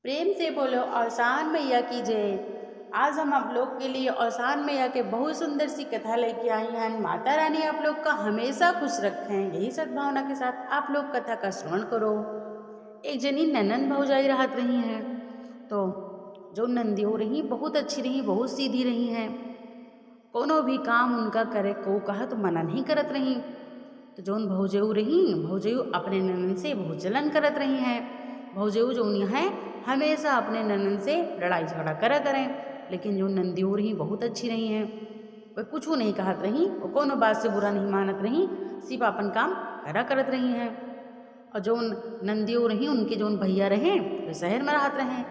प्रेम से बोलो औसान मैया की जय। आज हम आप लोग के लिए औसान मैया के बहुत सुंदर सी कथा लेके आई हैं। माता रानी आप लोग का हमेशा खुश रखें, यही सद्भावना के साथ आप लोग कथा का श्रवण करो। एक जनी ननन भौजाई रहत रही हैं, तो जो नंदियों रही बहुत अच्छी रही, बहुत सीधी रही हैं। कोनो भी काम उनका करे को कहा तो मना नहीं करत रही। तो जौन भौजेऊ रही, भौजेऊ अपने ननन से बहुत जलन करत रही हैं। भौजेऊ जौन है हमेशा अपने ननन से लड़ाई झगड़ा करा करें, लेकिन जो नंदियों रही बहुत अच्छी रही हैं। वह कुछ नहीं कहत रही, वो कोनो बात से बुरा नहीं मानत रही, सिर्फ अपन काम करा करत रही हैं। और जो नंदियों रही उनके जो भैया रहे वे शहर में रहत रहे।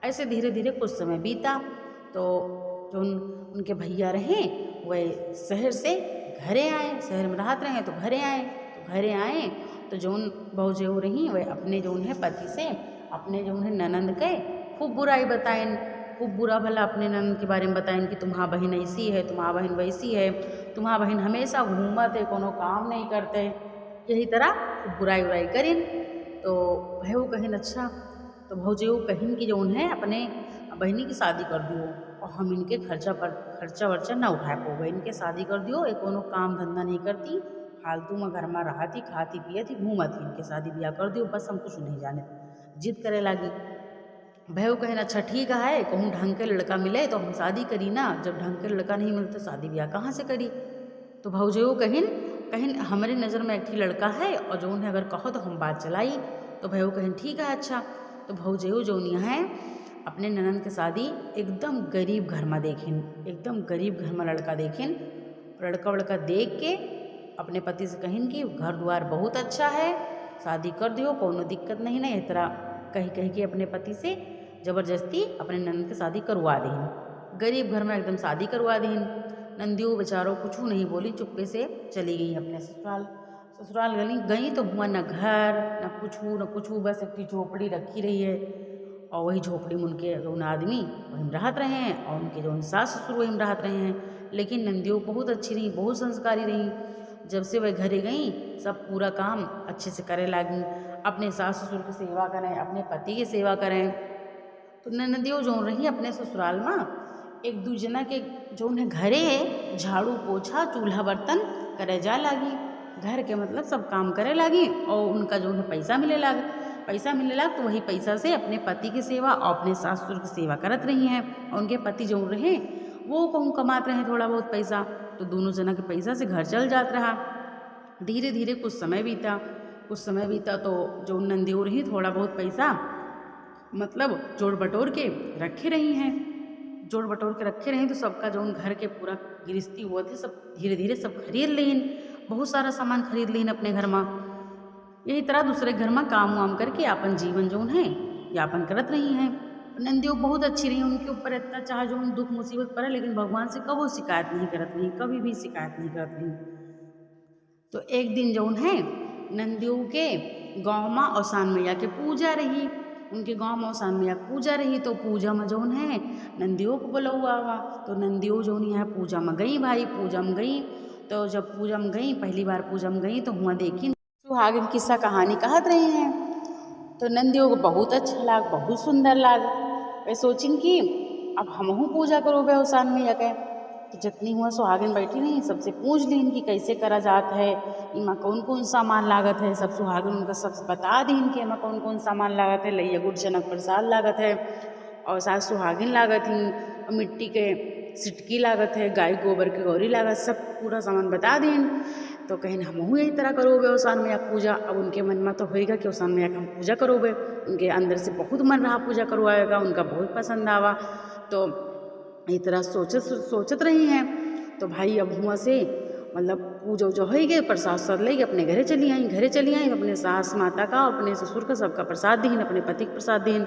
ऐसे धीरे धीरे कुछ समय बीता, तो जो उनके भैया रहे वह शहर से घरे आए, शहर में रहत रहे तो घरे आए तो जौन भौजेऊ रही वह अपने जौन है पति से अपने जौन है ननंद के खूब बुराई बताएं, खूब बुरा भला अपने ननंद के बारे में बताएं कि तुम्हारा बहन ऐसी है, तुम्हारा बहन वैसी है, तुम्हारा बहन हमेशा घूमत है, कोनो काम नहीं करते, यही तरह खूब बुराई उराई करें। तो भैया कहिन अच्छा, तो भौजेऊ कहिन कि जौन है अपने बहनी की शादी कर दियो और हम इनके खर्चा वर्चा ना उठा पाओगे, इनके शादी कर दियो, ये कोनो काम धंधा नहीं करती, फालतू में घर में रहती, खाती पियती, घूमती, इनके शादी ब्याह कर दियो, बस हम कुछ नहीं जाने। जिद करे लगी। भैया कहें अच्छा ठीक है, कहूँ ढंग के लड़का मिले तो हम शादी करी ना, जब ढंग के लड़का नहीं मिलते तो शादी ब्याह कहाँ से करी। तो भौजेऊ कहिन हमारे नज़र में एक ही लड़का है और जो उन्हें अगर कहो तो हम बात चलाई। तो भैया कहिन ठीक है अच्छा। तो भौजेऊ जो है अपने ननंद के शादी एकदम गरीब घर में देखिन, एकदम गरीब घर में लड़का देखिन। लड़का वड़का देख के अपने पति से कहिन कि घर द्वार बहुत अच्छा है, शादी कर दियो, कोनो दिक्कत नहीं ना, इस तरह कही के अपने पति से ज़बरदस्ती अपने ननद की शादी करवा दीन। गरीब घर में एकदम शादी करवा दीन। नंदियों बेचारों कुछ नहीं बोली, चुप्पे से चली गई अपने ससुराल गई तो हुआ न घर न कुछ, बस एक झोपड़ी रखी रही है और वही झोपड़ी में उनके जो आदमी वहीं रहत रहे हैं और उनके जो सास ससुर वहीं रहत रहे हैं। लेकिन नंदियों बहुत अच्छी रही, बहुत संस्कारी रही। जब से वह घरे गई सब पूरा काम अच्छे से करे लगी, अपने सास ससुर की सेवा करें, अपने पति की सेवा करें। तो ननदियों जो रही अपने ससुराल में एक दूजना के जो उन्हें घरे झाड़ू पोछा चूल्हा बर्तन करे जा लगी, घर के मतलब सब काम करे लगी और उनका जो उन्हें पैसा मिले लगा तो वही पैसा से अपने पति की सेवा और अपने सास ससुर की सेवा करत रही हैं। और उनके पति जो रहे वो कहूँ कमाते रहे थोड़ा बहुत पैसा, तो दोनों जना के पैसा से घर चल जात रहा। धीरे धीरे कुछ समय बीता तो जो नंदियों रही थोड़ा बहुत पैसा मतलब जोड़ बटोर के रखे रही तो सबका जो घर के पूरा गृहस्थी हुआ थे सब धीरे धीरे सब खरीद लेन, बहुत सारा सामान खरीद लेन अपने घर में। यही तरह दूसरे घर में काम वाम करके अपन जीवन जो है यापन करत रही हैं। नंदियों बहुत अच्छी रही, उनके ऊपर इतना चाहे जो दुख मुसीबत पड़े लेकिन भगवान से कभी शिकायत नहीं करत रही, कभी भी शिकायत नहीं करत रही। तो एक दिन जो है नंदियों के गाँव में औसान मैया के पूजा रही, उनके गांव में औसान मैया पूजा रही। तो पूजा में जो है नंदियों को बोला हुआ तो नंदियों जो है पूजा में गई। तो जब पूजा में गई, पहली बार पूजा में गई तो हुआ देखी सुहागिन किस्सा कहानी कहत रही हैं। तो नंदियों को बहुत अच्छा लाग, बहुत सुंदर लाग। वे सोचिन कि अब हमहूँ पूजा करो बे औसान मैया के। तो जितनी हुआ सुहागिन बैठी नहीं सबसे पूछ लीन कि कैसे करा जात है, इमा कौन कौन सामान लागत है। सब सुहागिन उनका सब बता दीन कि इमा कौन कौन सामान लागत है। लैया गुड़ चनक प्रसाद लागत है और साथ सुहागिन लागत है, मिट्टी के सिटकी लागत है, गाय गोबर की गौरी लागत, सब पूरा सामान बता दीन। तो कहीं हमहूँ यही तरह करोगे औसान मैया पूजा। अब उनके मन में तो होएगा कि औसान मैया का हम पूजा करोगे, उनके अंदर से बहुत मन रहा पूजा करवाएगा, उनका बहुत पसंद आवा। तो इस तरह सोचत रही हैं। तो भाई अब हुआ से मतलब पूजा जो हो गए, प्रसाद सद ले अपने घरे चली आई अपने सास माता का और अपने ससुर का सबका प्रसाद दीन, अपने पति का प्रसाद दीन।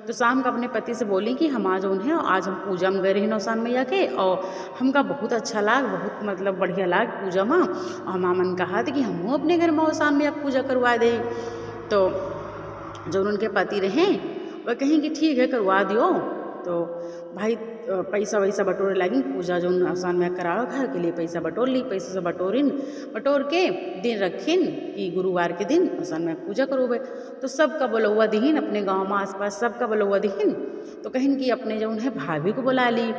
तो शाम का अपने पति से बोली कि हम आज उन्हें आज हम पूजा में गए रहे औसान मैया के और हमका बहुत अच्छा लाग, बहुत मतलब बढ़िया लाग पूजा में। और मामन कहा था कि हम अपने घर में औसान मैया पूजा करवा दे। तो जो उनके पति रहे वह कहें कि ठीक है करवा दियो। तो भाई पैसा वैसा बटोरे लगी, पूजा जो औसान मैया कराओ घर के लिए पैसा बटोर ली। पैसा से बटोर के दिन रखिन कि गुरुवार के दिन औसान मैया पूजा करोगे। तो सबका बुलौआ दिहिन, अपने गाँव में आसपास सबका बुलौआ दिहिन। तो कहिन कि अपने जो है भाभी को बुला ली।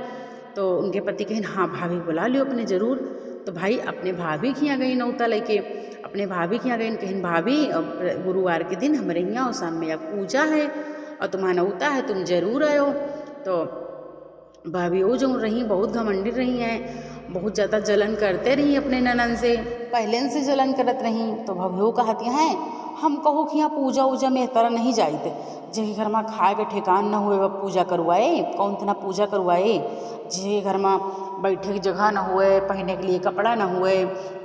तो उनके पति कहिन हाँ भाभी को बुला लियो अपने ज़रूर। तो भाई अपने भाभी के यहाँ गई नौता लेके, अपने भाभी के यहाँ गई, कहिन भाभी गुरुवार के दिन हमारे यहाँ औसान मैया पूजा है और तुम्हारा नौता है, तुम जरूर आयो। तो भाभी वो जो रही बहुत घमंडी रही हैं, बहुत ज़्यादा जलन करते रही अपने ननन से, पहले से जलन करत रही। तो भाभी वो कहती हैं हम कहो कि यहाँ पूजा उजा में इस तरह नहीं जाते, जे घर में खाए के ठिकान न हुए वह पूजा करवाए, कौन तना पूजा करवाए, जे घर में बैठे की जगह न हुए, पहनने के लिए कपड़ा न हुए,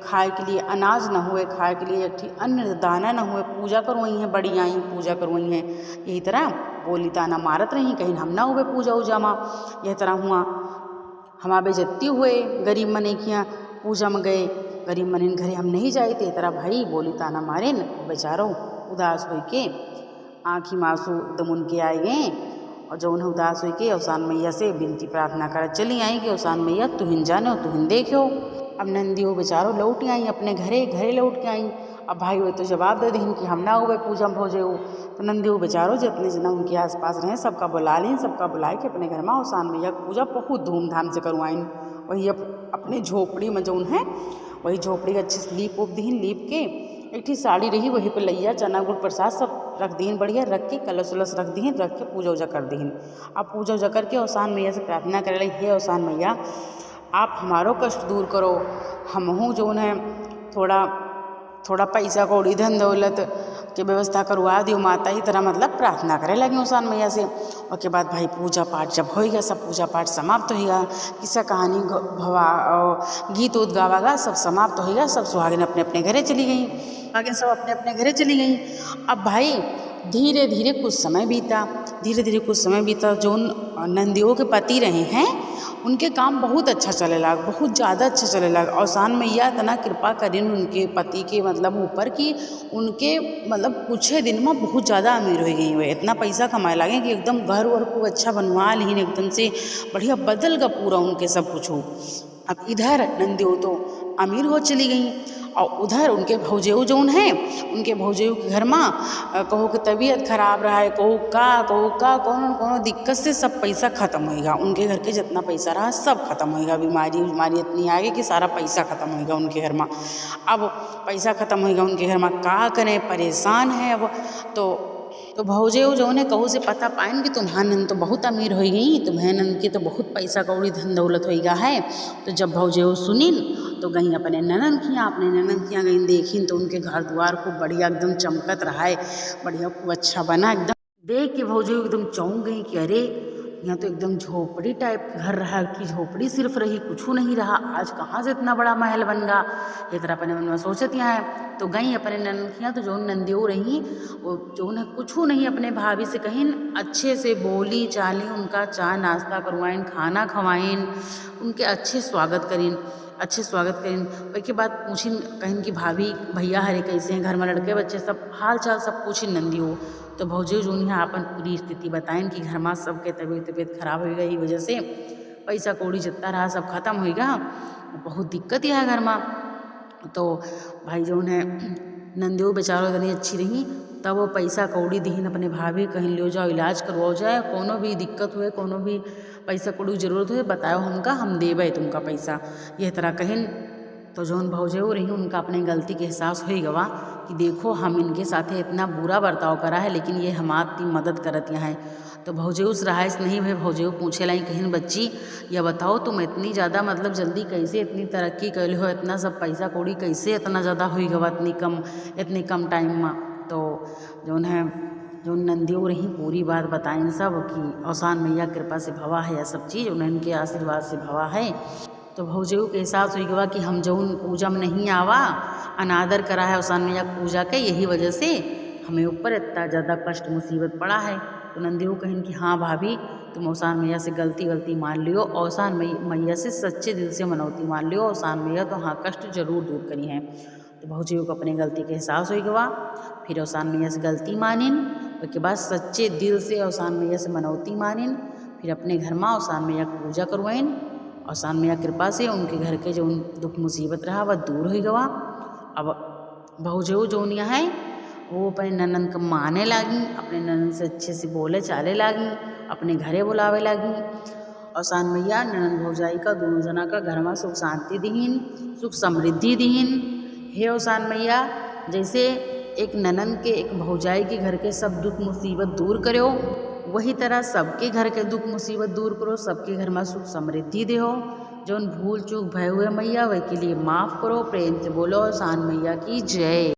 खाए के लिए अनाज न हुए, खाए के लिए एक अन्न दाना न हुए, पूजा करवाई हैं, बड़ी आई पूजा करवाई हैं। यही तरह बोली ताना मारत रही, कहीं हम ना हुए पूजा उजा में, यह तरह हुआ हमारे बेजती हुए, गरीब मने किया पूजा में गए, गरीब मने घरे हम नहीं जाए थे। तरह भाई बोली ताना मारे न बेचारों उदास हो के आँखी मासूं एकदम उनके आए गए। और जो उन्हें उदास हो के औसान मैया से विनती प्रार्थना कर चली आई कि औसान मैया तुहिन जानो तुहिन देखो। अब नंदी वो बेचारों लौट आई अपने घरे लौट के आई। अब भाई वो तो जवाब दे दीन कि हम ना हुए पूजा में भोजे हो। तो नंदी वो बेचारों जितने जना उनके आसपास रहे सबका बुला ली, सबका बुलाए के अपने घर में औसान मैया की पूजा बहुत धूमधाम से करवाइन। वही अपने झोपड़ी में जो है वही झोपड़ी का अच्छे से लीप उप दीन, लीप के एक ही साड़ी रही वहीं पर लैया चना गुड़ प्रसाद सब रख दीन, बढ़िया रख के कलश उलस रख दीन, रख के पूजा उजा कर दीन। अब पूजा उजा करके औसान मैया से प्रार्थना करे लगी, हे औसान मैया आप हमारो कष्ट दूर करो, हमहूँ जो है थोड़ा पैसा कौड़ी धन दौलत के व्यवस्था करवा दियो माता ही तरह मतलब प्रार्थना करे लगी औसान मैया से। और के बाद भाई पूजा पाठ जब होएगा, सब पूजा पाठ समाप्त होएगा, किस्सा कहानी भवा गीत उत गावागा सब समाप्त होएगा, सब सुहागिन अपने अपने घरे चली गई, आगे सब अपने अपने घरे चली गई। अब भाई धीरे धीरे कुछ समय बीता, जो नंदियों के पति रहे हैं उनके काम बहुत अच्छा चले लगा, बहुत ज़्यादा अच्छा चले लगा। औसान मैया इतना कृपा करीन उनके पति के मतलब ऊपर कि उनके मतलब कुछ ही दिन में बहुत ज़्यादा अमीर हो गई हुए, इतना पैसा कमाए लगे कि एकदम घर वर को अच्छा बनवा ली, एकदम से बढ़िया बदल का पूरा उनके सब कुछ हो। अब इधर नंदियों तो अमीर हो चली गई और उधर उनके भौजेऊ जौन है उनके भौजेऊ के घर में कहो कि तबीयत खराब रहा है, कहो का कोनो दिक्कत से सब पैसा खत्म होएगा, उनके घर के जितना पैसा रहा सब खत्म होएगा, बीमारी इतनी आ गई कि सारा पैसा खत्म होएगा उनके घर में। अब पैसा खत्म होएगा उनके घर में, का करें, परेशान है। अब तो भौजेऊ जो ने कहू से पता पाइन कि तुम्हारा नंद तो बहुत अमीर हो गई, तुम्हारे नंद की तो बहुत पैसा कौड़ी धन दौलत होएगा है। तो जब भौजेऊ सुनिन तो गई अपने ननन खियाँ गई देखिन तो उनके घर द्वार खूब बढ़िया एकदम चमकत रहा है, बढ़िया खूब अच्छा बना। एकदम देख के भौजेऊ एकदम चौंक गई कि अरे यहाँ तो एकदम झोपड़ी टाइप घर रहा, कि झोपड़ी सिर्फ रही कुछ नहीं रहा, आज कहाँ से इतना बड़ा महल बन गया, ये तरह अपने मन में सोचत यहाँ है। तो गई अपने ननन खियाँ तो जो नंदियों रही वो जो न कुछ नहीं अपने भाभी से कहीं अच्छे से बोली चाली, उनका चाय नाश्ता करवाइन, खाना खवाइन, उनके अच्छे स्वागत करीन। उसके बाद पूछिन कहीं कि भाभी भैया हरे कैसे हैं, घर में लड़के बच्चे सब हाल चाल सब पूछिन नंदी हो। तो भौजी जो यहाँ अपन पूरी स्थिति बताएं कि घर में सबके तबीयत खराब हो गई, वजह से पैसा कौड़ी जितना रहा सब खत्म होएगा, बहुत दिक्कत ही है घर में। तो भाई जो है नंदियों बेचारों इतनी अच्छी रही, तब वो पैसा कौड़ी दीन अपने भाभी कहीं ले जाओ इलाज करवाओ जाए, कोनो भी दिक्कत हुए, कोनो भी पैसा कौड़ी जरूरत हुए बताओ हमका, हम देवे तुमका पैसा, यह तरह कहिन। तो जौन भौजेऊ रही उनका अपने गलती के एहसास हो गवा कि देखो हम इनके साथ इतना बुरा बर्ताव करा है, लेकिन ये हमारी मदद करत यहाँ है। तो भौजेऊ से रहाइश नहीं भाई, भौजेऊ पूछे लाई कहीं बच्ची या बताओ तुम इतनी ज़्यादा मतलब जल्दी कैसे इतनी तरक्की कर हो, इतना सब पैसा कौड़ी कैसे इतना ज़्यादा हो गवा इतनी कम टाइम में। तो जो नंदियों रही पूरी बात बताएं सब कि औसान मैया कृपा से भवा है, यह सब चीज़ उनके आशीर्वाद से भवा है। तो भौजेऊ के एहसास हो गवा कि हम जौन पूजा में नहीं आवा, अनादर करा है औसान मैया पूजा के, यही वजह से हमें ऊपर इतना ज़्यादा कष्ट मुसीबत पड़ा है। तो नंदियों कहें कि हाँ भाभी तुम औसान मैया से गलती मान लियो, औसान मैया से सच्चे दिल से मनौती मान लियो, औसान मैया तो हाँ कष्ट जरूर दूर करी हैं। तो भौजेऊ को अपने गलती के एहसास हो गवा, फिर औसान मैया से गलती मानिन, उसके बाद सच्चे दिल से औसान मैया से मनौती मानिन, फिर अपने घर में औसान मैया की पूजा करवाइन। औसान मैया कृपा से उनके घर के जो दुख मुसीबत रहा वह दूर हो गवा। अब भौजऊ जोनिया है वो अपने ननन को माने लागी, अपने ननन से अच्छे से बोले चाले लागी, अपने घरे बुलावे लागी। औसान मैया ननन भौजाई का दोनों जना का घर में सुख शांति दीहीन, सुख समृद्धि दीहीन। हे औसान मैया, जैसे एक ननन के एक भौजाई के घर के सब दुख मुसीबत दूर करो, वही तरह सबके घर के दुख मुसीबत दूर करो, सबके घर में सुख समृद्धि देहो। जो भूल चूक भय हुए मैया वही के लिए माफ़ करो। प्रेम से बोलो औसान मैया की जय।